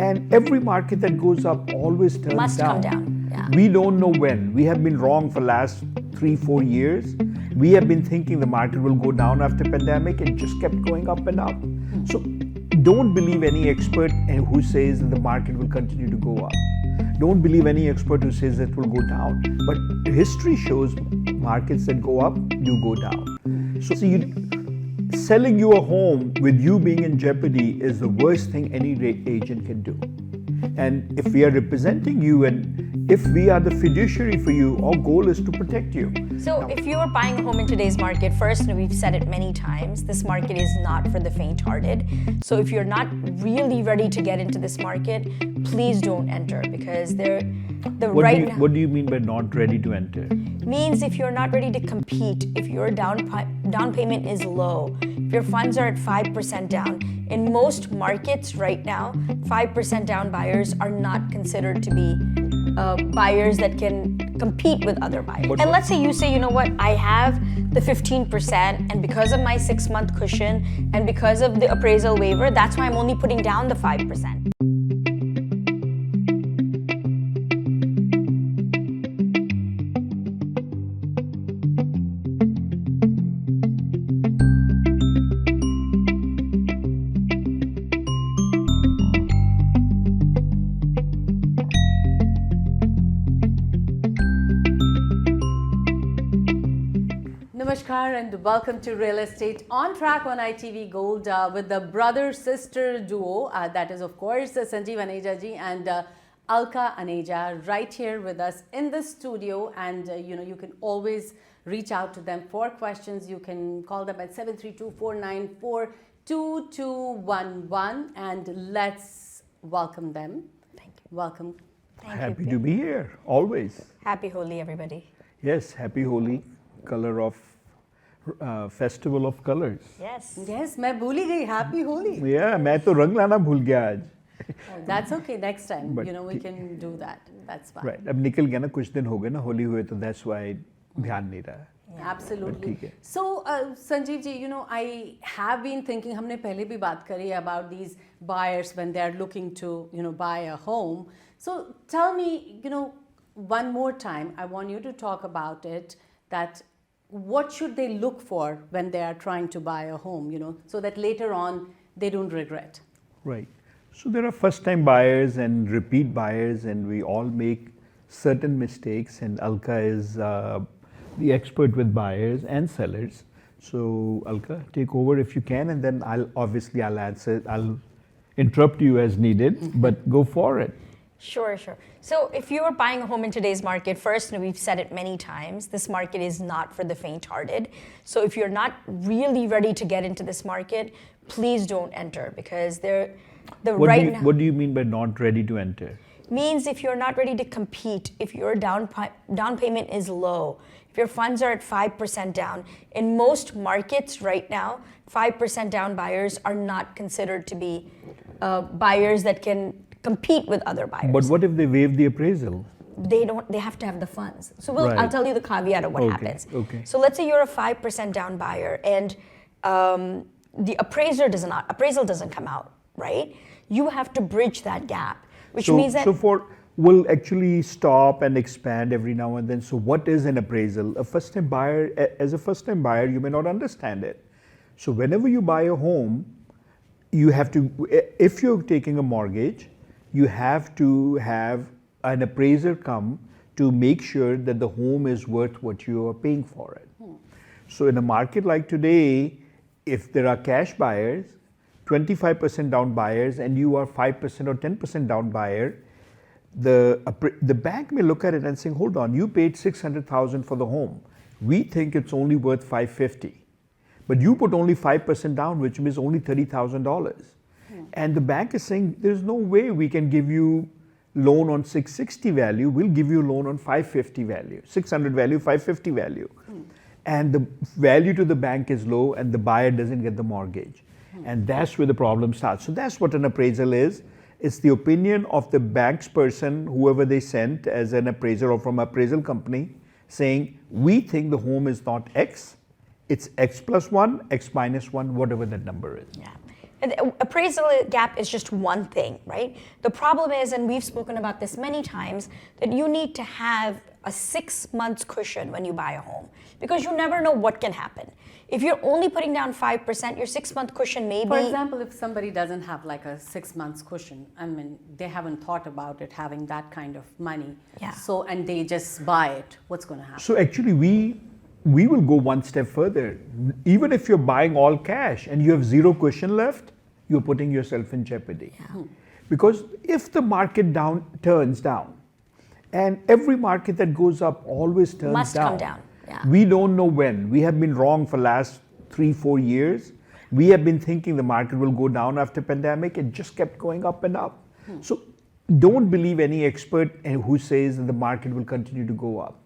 And every market that goes up always turns Must down. come down. Yeah. We don't know when. We have been wrong for last 3-4 years. We have been thinking the market will go down after pandemic and just kept going up and up. So don't believe any expert who says that the market will continue to go up. Don't believe any expert who says it will go down. But history shows markets that go up do go down. So selling you a home with you being in jeopardy is the worst thing any agent can do. And if we are representing you and if we are the fiduciary for you, our goal is to protect you. So if you are buying a home in today's market, first, and we've said it many times, this market is not for the faint-hearted. So if you're not really ready to get into this market, please don't enter, because What do you mean by not ready to enter? Means if you're not ready to compete, if your down payment is low, if your funds are at 5% down, in most markets right now, 5% down buyers are not considered to be buyers that can compete with other buyers. And let's say you say, you know what, I have the 15%, and because of my 6-month cushion and because of the appraisal waiver, that's why I'm only putting down the 5%. Namaskar and welcome to Real Estate on Track on ITV Gold with the brother-sister duo. That is, of course, Sanjeev Aneja ji and Alka Aneja right here with us in the studio. And, you can always reach out to them for questions. You can call them at 732-494-2211 and let's welcome them. Thank you. Welcome. Happy to be here, always. Happy Holi, everybody. Yes, happy Holi, color of festival of colors. Yes. Yes, मैं भूल ही गई. Happy Holi. Yeah, मैं तो रंग लाना भूल गया आज. That's okay. Next time, But we can do that. That's fine. Right. अब निकल गया ना, कुछ दिन हो गए ना होली हुए, तो that's why ध्यान नहीं रहा. Absolutely. ठीक है. So, Sanjeev ji, I have been thinking, हमने पहले भी बात करी about these buyers when they are looking to, buy a home. So, tell me, one more time, I want you to talk about it, that what should they look for when they are trying to buy a home, so that later on they don't regret. Right. So there are first-time buyers and repeat buyers, and we all make certain mistakes. And Alka is the expert with buyers and sellers. So Alka, take over if you can, and then I'll answer. I'll interrupt you as needed, but go for it. Sure. So if you are buying a home in today's market, first, and we've said it many times, this market is not for the faint-hearted. So if you're not really ready to get into this market, please don't enter, because What do you mean by not ready to enter? Means if you're not ready to compete, if your down payment is low, if your funds are at 5% down, in most markets right now, 5% down buyers are not considered to be buyers that can compete with other buyers. But what if they waive the appraisal? They have to have the funds. So Right. I'll tell you the caveat of what happens. Okay. So let's say you're a 5% down buyer and the appraisal doesn't come out, right? You have to bridge that gap, which means that we'll actually stop and expand every now and then. So what is an appraisal? As a first-time buyer, you may not understand it. So whenever you buy a home, you have to, if you're taking a mortgage, you have to have an appraiser come to make sure that the home is worth what you are paying for it. So in a market like today, if there are cash buyers, 25% down buyers, and you are 5% or 10% down buyer, the bank may look at it and say, hold on, you paid $600,000 for the home. We think it's only worth $550,000. But you put only 5% down, which means only $30,000. And the bank is saying, there's no way we can give you loan on 660 value. We'll give you a loan on 550 value, 600 value, 550 value. And the value to the bank is low and the buyer doesn't get the mortgage. And that's where the problem starts. So that's what an appraisal is. It's the opinion of the bank's person, whoever they sent as an appraiser or from an appraisal company, saying, we think the home is not X, it's X plus 1, X minus 1, whatever that number is. Yeah. And the appraisal gap is just one thing, right? The problem is, and we've spoken about this many times, that you need to have a 6 months cushion when you buy a home, because you never know what can happen. If you're only putting down 5%, your 6 month cushion may For be. example, if somebody doesn't have like a 6 months cushion, I mean, they haven't thought about it having that kind of money. Yeah. So, and they just buy it, what's going to happen? So actually, we will go one step further. Even if you're buying all cash and you have zero cushion left, you're putting yourself in jeopardy. Because if the market turns down, and every market that goes up always turns Must down. come down, yeah. We don't know when. We have been wrong for last 3-4 years. We have been thinking the market will go down after pandemic. It just kept going up and up. So don't believe any expert who says that the market will continue to go up.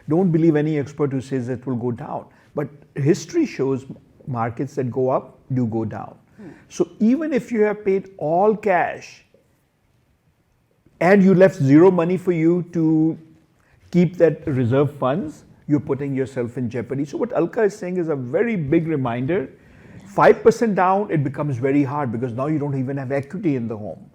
Don't believe any expert who says it will go down. But history shows markets that go up do go down. So even if you have paid all cash and you left zero money for you to keep that reserve funds, you're putting yourself in jeopardy. So what Alka is saying is a very big reminder. 5% down, it becomes very hard because now you don't even have equity in the home.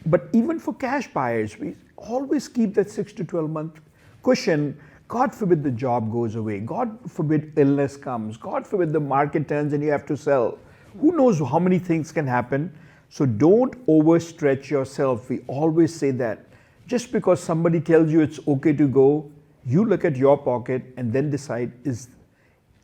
But even for cash buyers, we always keep that 6 to 12 month cushion. God forbid the job goes away. God forbid illness comes. God forbid the market turns and you have to sell. Who knows how many things can happen? So don't overstretch yourself. We always say that. Just because somebody tells you it's okay to go, you look at your pocket and then decide,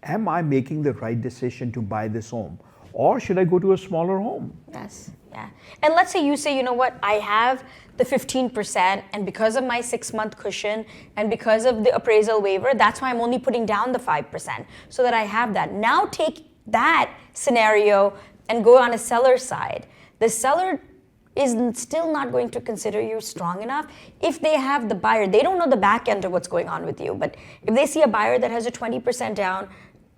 am I making the right decision to buy this home? Or should I go to a smaller home? Yes, yeah. And let's say you say, you know what, I have the 15%, and because of my 6 month cushion and because of the appraisal waiver, that's why I'm only putting down the 5% so that I have that. Now take that scenario and go on a seller's side. The seller is still not going to consider you strong enough if they have the buyer. They don't know the back end of what's going on with you, but if they see a buyer that has a 20% down,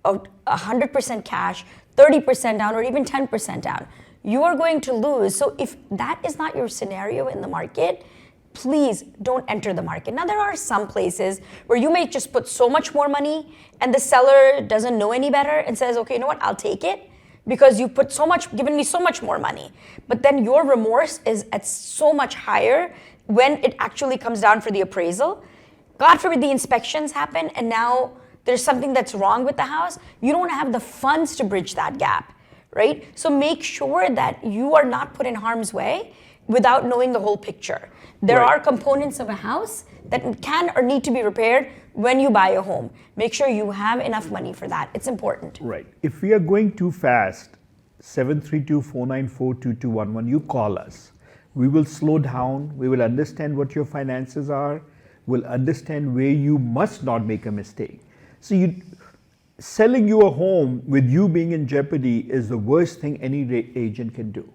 or 100% cash, 30% down, or even 10% down, you are going to lose. So if that is not your scenario in the market, please don't enter the market. Now, there are some places where you may just put so much more money and the seller doesn't know any better and says, okay, you know what, I'll take it because you put so much, given me so much more money. But then your remorse is at so much higher when it actually comes down for the appraisal. God forbid the inspections happen and now there's something that's wrong with the house. You don't have the funds to bridge that gap, right? So make sure that you are not put in harm's way without knowing the whole picture. There Right. are components of a house that can or need to be repaired when you buy a home. Make sure you have enough money for that. It's important. Right. If we are going too fast, 732-494-2211, you call us. We will slow down. We will understand what your finances are. We'll understand where you must not make a mistake. See, selling you a home with you being in jeopardy is the worst thing any agent can do.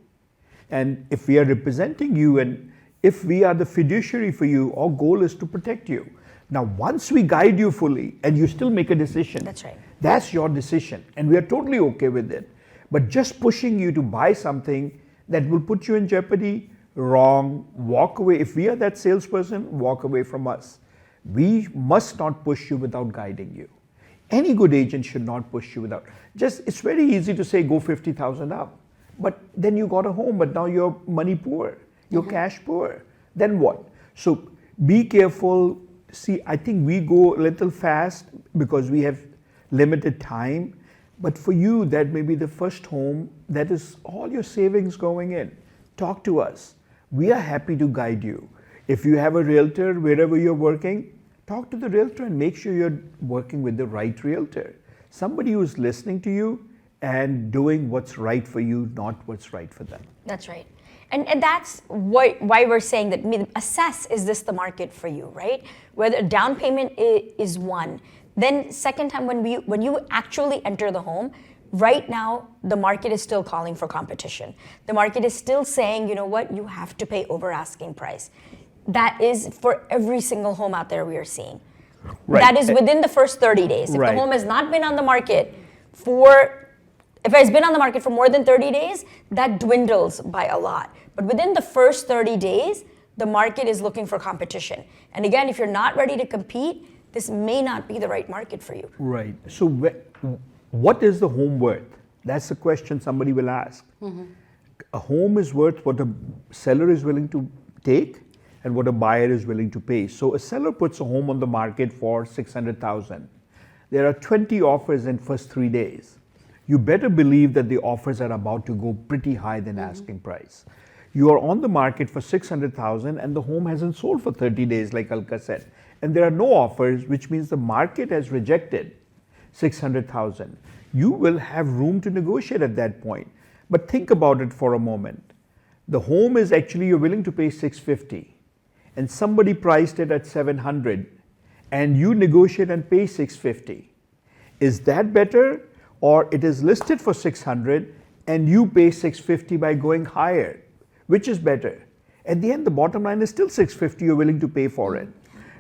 And if we are representing you and if we are the fiduciary for you, our goal is to protect you. Now, once we guide you fully and you still make a decision, That's right. that's your decision. And we are totally okay with it. But just pushing you to buy something that will put you in jeopardy, wrong, walk away. If we are that salesperson, walk away from us. We must not push you without guiding you. Any good agent should not push you without. It's very easy to say go 50,000 up. But then you got a home, but now you're money poor, you're cash poor. Then what? So be careful. See, I think we go a little fast because we have limited time. But for you, that may be the first home, that is all your savings going in. Talk to us. We are happy to guide you. If you have a realtor wherever you're working, talk to the realtor and make sure you're working with the right realtor. Somebody who's listening to you and doing what's right for you, not what's right for them. That's right. And that's why we're saying that assess, is this the market for you, right? Whether down payment is one. Then second time when you actually enter the home, right now the market is still calling for competition. The market is still saying, you know what, you have to pay over asking price. That is for every single home out there we are seeing. Right. That is within the first 30 days. If Right. the home has not been on the market if it's been on the market for more than 30 days, that dwindles by a lot. But within the first 30 days, the market is looking for competition. And again, if you're not ready to compete, this may not be the right market for you. Right. So what is the home worth? That's the question somebody will ask. A home is worth what a seller is willing to take and what a buyer is willing to pay. So a seller puts a home on the market for 600,000. There are 20 offers in first 3 days. You better believe that the offers are about to go pretty high than asking price. You are on the market for 600,000 and the home hasn't sold for 30 days like Alka said. And there are no offers, which means the market has rejected 600,000. You will have room to negotiate at that point. But think about it for a moment. The home is actually you're willing to pay 650 and somebody priced it at 700 and you negotiate and pay 650. Is that better, or it is listed for 600 and you pay 650 by going higher? Which is better? At the end, the bottom line is still 650 you're willing to pay for it.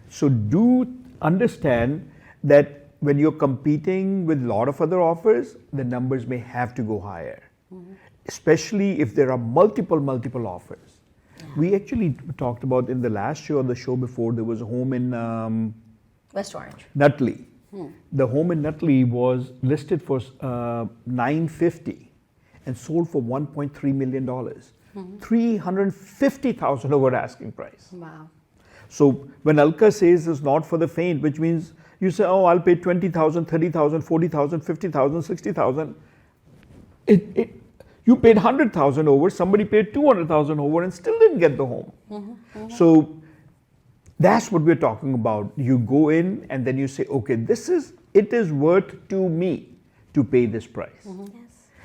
So do understand that when you're competing with a lot of other offers, the numbers may have to go higher, especially if there are multiple offers. We actually talked about in the last show or the show before, there was a home in West Orange. Nutley. The home in Nutley was listed for $950 and sold for $1.3 million. $350,000 over asking price. Wow. So when Alka says it's not for the faint, which means you say, oh, I'll pay 20,000, 30,000, 40,000, 50,000, 60,000. You paid 100,000 over, somebody paid 200,000 over and still didn't get the home. So that's what we're talking about. You go in and then you say, okay, it is worth to me to pay this price.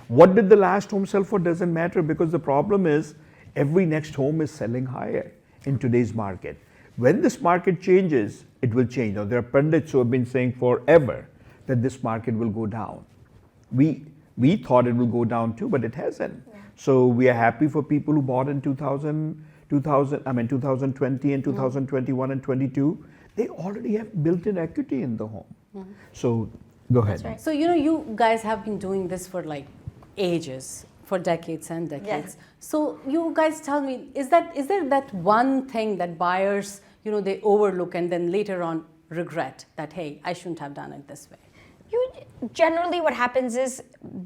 What did the last home sell for doesn't matter, because the problem is every next home is selling higher in today's market. When this market changes, it will change. Now, there are pundits who have been saying forever that this market will go down. We thought it will go down too, but it hasn't. So we are happy for people who bought in 2020 and 2021 and 22. They already have built-in equity in the home. So go ahead. right. So, you guys have been doing this for like ages, for decades and decades. Yes. So you guys tell me, is there that one thing that buyers, they overlook and then later on regret that, hey, I shouldn't have done it this way? Generally what happens is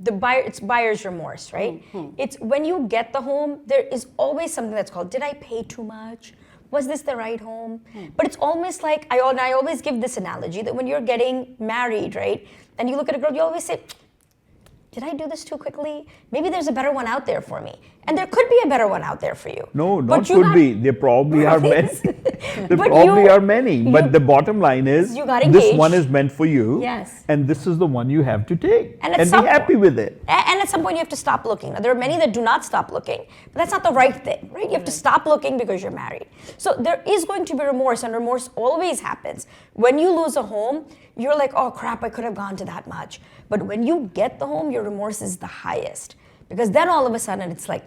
it's buyer's remorse, right? It's when you get the home, there is always something that's called, did I pay too much? Was this the right home? But it's almost like, I always give this analogy that when you're getting married, right? And you look at a girl, you always say, did I do this too quickly? Maybe there's a better one out there for me. And there could be a better one out there for you. No, not could be. There probably are many. There probably are many. But the bottom line is, you got this engaged. one is meant for you. Yes. And this is the one you have to take. And be happy with it. And at some point you have to stop looking. Now, there are many that do not stop looking, but that's not the right thing, right? You have to stop looking because you're married. So there is going to be remorse, and remorse always happens. When you lose a home, you're like, oh crap, I could have gone to that much. But when you get the home, your remorse is the highest. Because then all of a sudden it's like,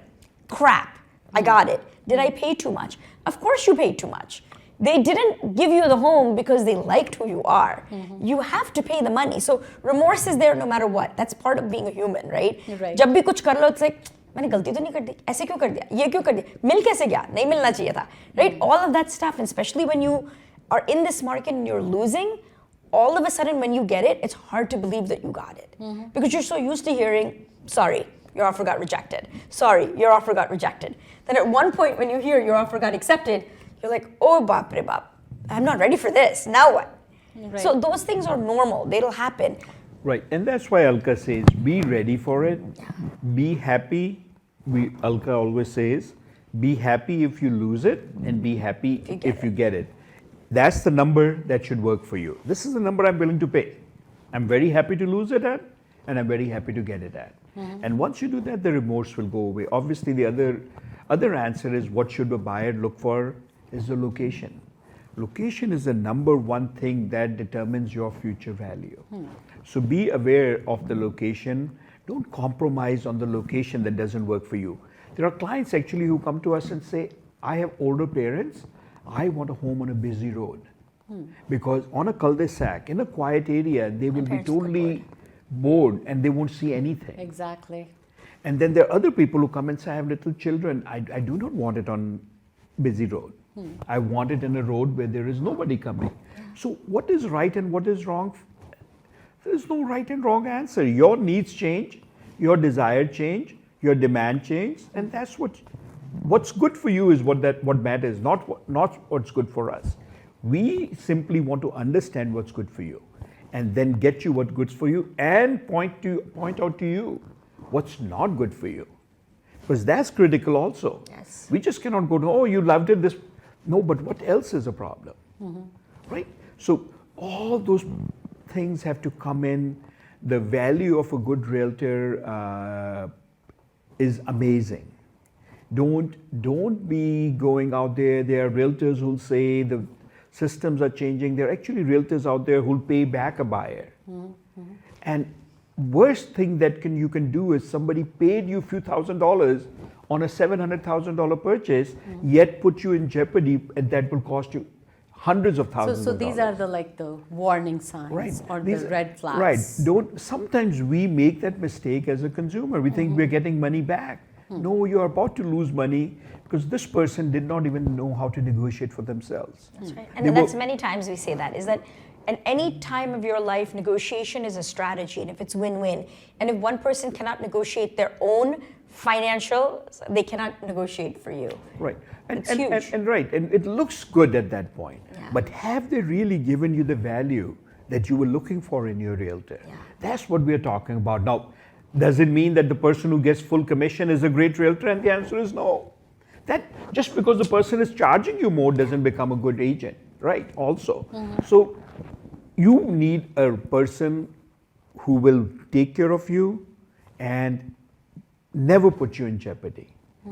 crap, I got it. Did I pay too much? Of course you paid too much. They didn't give you the home because they liked who you are. You have to pay the money. So remorse is there no matter what. That's part of being a human, right? Right. जब भी कुछ कर लो, it's like, मैंने गलती तो नहीं कर दी, ऐसे क्यों कर दिया, ये क्यों कर दिया, मिल कैसे गया, नहीं मिलना चाहिए था, right? All of that stuff, and especially when you are in this market and you're losing, all of a sudden when you get it, it's hard to believe that you got it. Because you're so used to hearing, sorry, your offer got rejected. Sorry, your offer got rejected. Then at one point when you hear your offer got accepted, you're like, oh baap re baap, I'm not ready for this, now what? Right. So those things are normal, they'll happen. Right, and that's why Alka says, be ready for it, be happy. Alka always says, be happy if you lose it, and be happy if you get it. That's the number that should work for you. This is the number I'm willing to pay. I'm very happy to lose it at, and I'm very happy to get it at. And once you do that, the remorse will go away. Obviously, the other answer is, what should a buyer look for is the location. Location is the number one thing that determines your future value. So be aware of the location. Don't compromise on the location that doesn't work for you. There are clients actually who come to us and say, I have older parents, I want a home on a busy road. Because on a cul-de-sac, in a quiet area, they will be parents look totally bored and they won't see anything. Exactly. And then there are other people who come and say, I have little children. I do not want it on busy road. I want it in a road where there is nobody coming. So what is right and what is wrong? There is no right and wrong answer. Your needs change, your desire change, your demand changed, and that's what's good for you is what matters, not what's good for us. We simply want to understand what's good for you, and then get you what's good for you, and point out to you what's not good for you, because that's critical also. Yes. We just cannot go to, oh, you loved it, this. No, but what else is a problem? Right? So all those things have to come in. The value of a good realtor is amazing. Don't be going out there. There are realtors who'll say the systems are changing. There are actually realtors out there who'll pay back a buyer. And worst thing that you can do is somebody paid you a few $1,000s on a $700,000 purchase, yet put you in jeopardy, and that will cost you hundreds of thousands So of these dollars. are the warning signs or These the are- red flags. Right. Sometimes we make that mistake as a consumer. We think we're getting money back. No, you're about to lose money because this person did not even know how to negotiate for themselves. That's right. They And that's were- many times we say that, is that at any time of your life, negotiation is a strategy, and if it's win-win. And if one person cannot negotiate their own financial, they cannot negotiate for you. Right. It's huge. And it looks good at that point. Yeah. But have they really given you the value that you were looking for in your realtor? Yeah. That's what we're talking about. Now, does it mean that the person who gets full commission is a great realtor? And the answer is no. That just because the person is charging you more doesn't become a good agent, right? Also. So you need a person who will take care of you and never put you in jeopardy.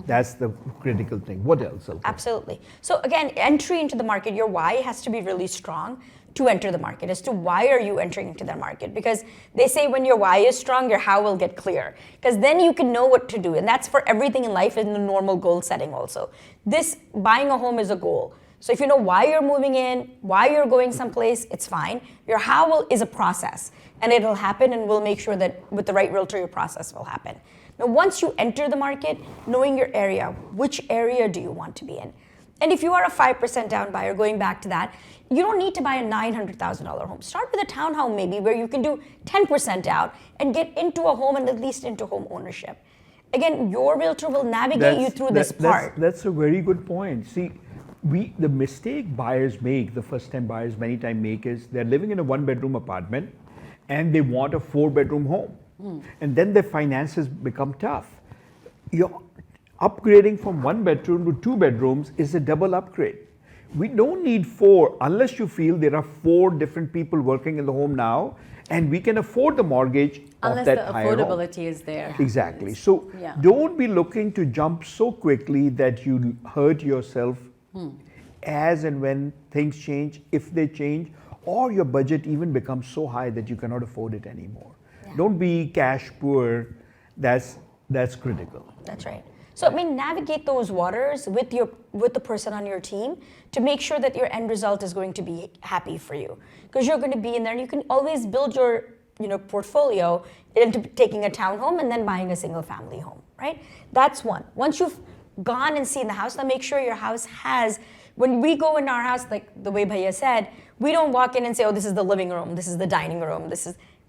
That's the critical thing. What else, Alka? Absolutely. So again, entry into the market, your why has to be really strong to enter the market as to why are you entering into that market, because they say when your why is strong, your how will get clear, because then you can know what to do. And that's for everything in life in the normal goal setting also. This buying a home is a goal. So if you know why you're moving in, why you're going someplace, it's fine. Your how is a process, and it'll happen, and we'll make sure that with the right realtor, your process will happen. Now, once you enter the market, knowing your area, which area do you want to be in? And if you are a 5% down buyer, going back to that, you don't need to buy a $900,000 home. Start with a townhome maybe where you can do 10% down and get into a home and at least into home ownership. Again, your realtor will navigate you through this part. That's a very good point. See, the mistake buyers make, the first-time buyers many times make, is they're living in a one-bedroom apartment and they want a 4-bedroom home. And then their finances become tough. You're upgrading from 1 bedroom to 2 bedrooms is a double upgrade. We don't need 4 unless you feel there are 4 different people working in the home now and we can afford the mortgage Unless of the that higher home. affordability is there. Exactly. So Yeah. don't be looking to jump so quickly that you hurt yourself as and when things change, if they change, or your budget even becomes so high that you cannot afford it anymore. Don't be cash poor. That's critical. That's right. So I mean, navigate those waters with the person on your team to make sure that your end result is going to be happy for you, because you're going to be in there and you can always build your portfolio into taking a townhome and then buying a single family home, right? That's one. Once you've gone and seen the house, now make sure your house has, when we go in our house, like the way Bhaiya said, we don't walk in and say, oh, this is the living room, this is the dining room,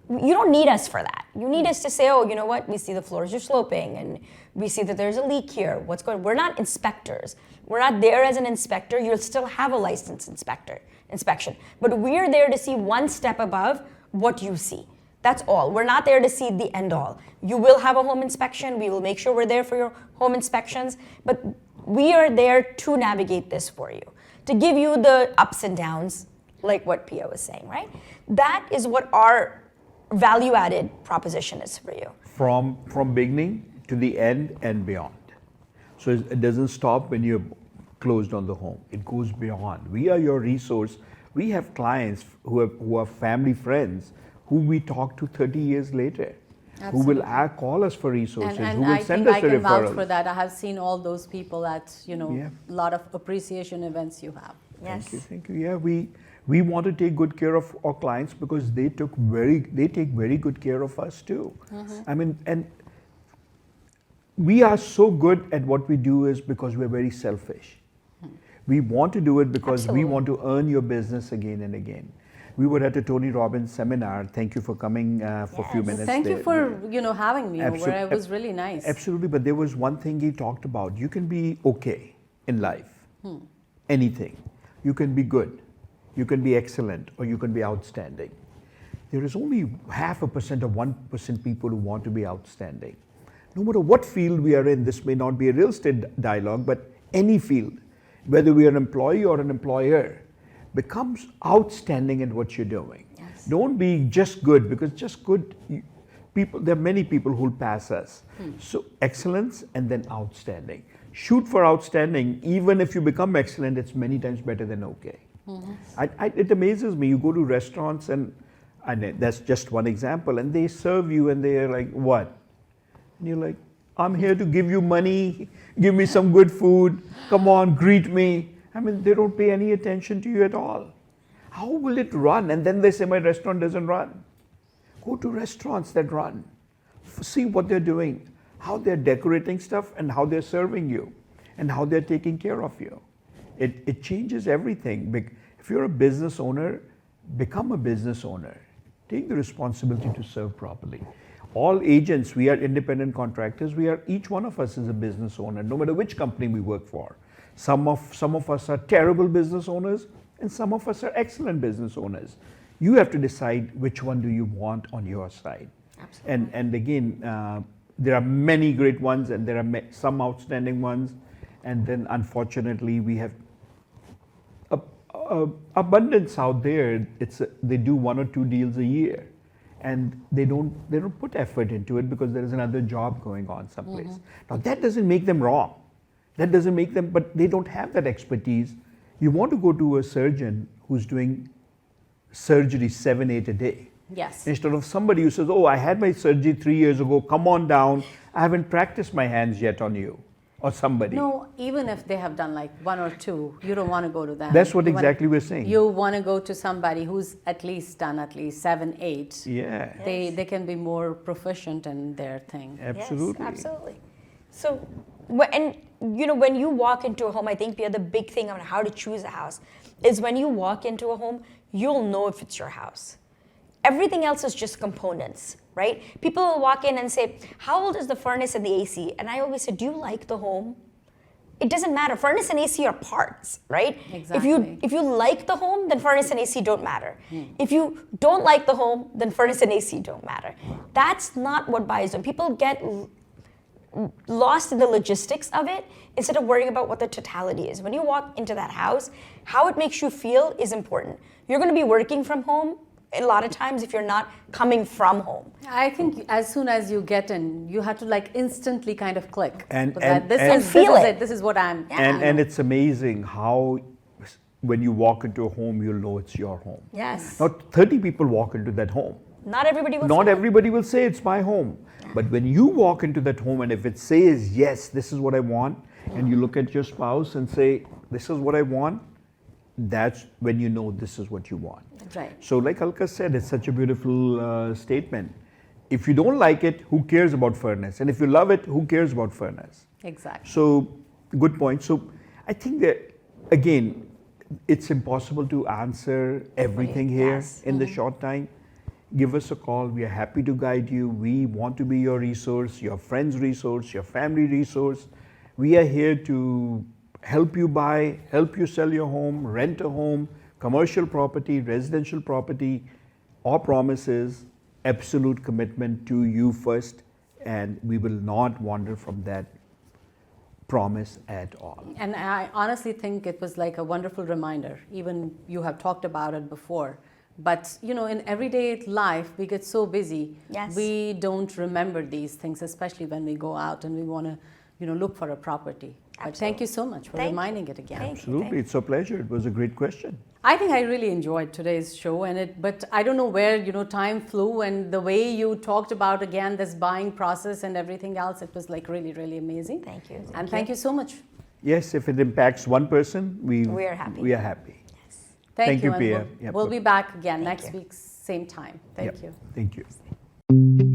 you don't need us for that. You need us to say, oh, you know what, we see the floors are sloping and we see that there's a leak here. What's going on? We're not inspectors. We're not there as an inspector. You'll still have a licensed inspection. But we're there to see one step above what you see. That's all. We're not there to see the end all. You will have a home inspection. We will make sure we're there for your home inspections. But we are there to navigate this for you, to give you the ups and downs, like what Pia was saying, right? That is what our value-added proposition is for you. From beginning to the end and beyond. So it doesn't stop when you're closed on the home. It goes beyond. We are your resource. We have clients who are family friends who we talk to 30 years later, who will call us for resources, And who will I send think us I a can vouch referral. for that. I have seen all those people at a Yeah. lot of appreciation events you have. Yes. Thank you. Yeah, we want to take good care of our clients because they take very good care of us too. I mean, and we are so good at what we do is because we're very selfish. We want to do it because we Absolutely. want to earn your business again and again. We were at a Tony Robbins seminar. Thank you for coming for a few Yes. minutes. Thank you there. for having me over. Absol- It was really nice. Absolutely, but there was one thing he talked about. You can be okay in life, anything. You can be good, you can be excellent, or you can be outstanding. There is only 0.5% or 1% people who want to be outstanding. No matter what field we are in, this may not be a real estate dialogue, but any field, whether we are an employee or an employer, becomes outstanding in what you're doing. Yes. Don't be just good, because just good people, there are many people who'll pass us. So excellence and then outstanding. Shoot for outstanding. Even if you become excellent, it's many times better than okay. It amazes me. You go to restaurants and that's just one example, and they serve you and they're like, what? And you're like, I'm here to give you money, give me some good food, come on, greet me. I mean, they don't pay any attention to you at all. How will it run? And then they say, my restaurant doesn't run. Go to restaurants that run. See what they're doing, how they're decorating stuff, and how they're serving you, and how they're taking care of you. It changes everything. If you're a business owner, become a business owner. Take the responsibility to serve properly. All agents, we are independent contractors. Each one of us is a business owner, no matter which company we work for. Some of us are terrible business owners, and some of us are excellent business owners. You have to decide which one do you want on your side. Absolutely. And again, there are many great ones, and there are some outstanding ones, and then unfortunately we have abundance out there. They do 1 or 2 deals a year, and they don't put effort into it because there is another job going on someplace. Now that doesn't make them wrong. That doesn't make them, but they don't have that expertise. You want to go to a surgeon who's doing surgery 7, 8 a day. Yes. Instead of somebody who says, oh, I had my surgery 3 years ago, come on down, I haven't practiced my hands yet on you, or somebody. No, even if they have done like 1 or 2, you don't want to go to them. That's what You wanna- exactly we're saying. You want to go to somebody who's at least done at least 7, 8. Yeah, They can be more proficient in their thing. absolutely. Yes, absolutely. So, when you walk into a home, I think the other big thing on how to choose a house is when you walk into a home, you'll know if it's your house. Everything else is just components, right? People will walk in and say, how old is the furnace and the AC? And I always say, do you like the home? It doesn't matter. Furnace and AC are parts, right? Exactly. If you like the home, then furnace and AC don't matter. If you don't like the home, then furnace and AC don't matter. That's not what buyers do. People get lost in the logistics of it instead of worrying about what the totality is. When you walk into that house, how it makes you feel is important. You're going to be working from home a lot of times if you're not coming from home. I think as soon as you get in, you have to like instantly kind of click. And- That and- this and- is feel this is it. it. This is what I'm. And it's amazing how when you walk into a home, you'll know it's your home. Yes. Not 30 people walk into that home. Not everybody will Not feel it. everybody will say it's my home. But when you walk into that home and if it says, yes, this is what I want, and you look at your spouse and say, this is what I want, that's when you know this is what you want. Right. So like Alka said, it's such a beautiful statement. If you don't like it, who cares about furnace? And if you love it, who cares about furnace? Exactly. So, good point. So, I think that, again, it's impossible to answer everything here Yes. in the short time. Give us a call. We are happy to guide you. We want to be your resource, your friend's resource, your family resource. We are here to help you buy, help you sell your home, rent a home, commercial property, residential property. Our promise is absolute commitment to you first, and we will not wander from that promise at all. And I honestly think it was like a wonderful reminder. Even you have talked about it before. But in everyday life, we get so busy. Yes. We don't remember these things, especially when we go out and we want to, look for a property. But thank you so much for Thank you. reminding it again. Thank you. Absolutely, it's a pleasure. It was a great question. I think I really enjoyed today's show, but I don't know where time flew, and the way you talked about again this buying process and everything else, it was like really, really amazing. Thank you. And thank you so much. Yes, if it impacts one person, we are happy. We are happy. Thank you, and Pia. We'll, Yep. we'll be back again Thank next you. week, same time. Thank Yep. you. Thank you.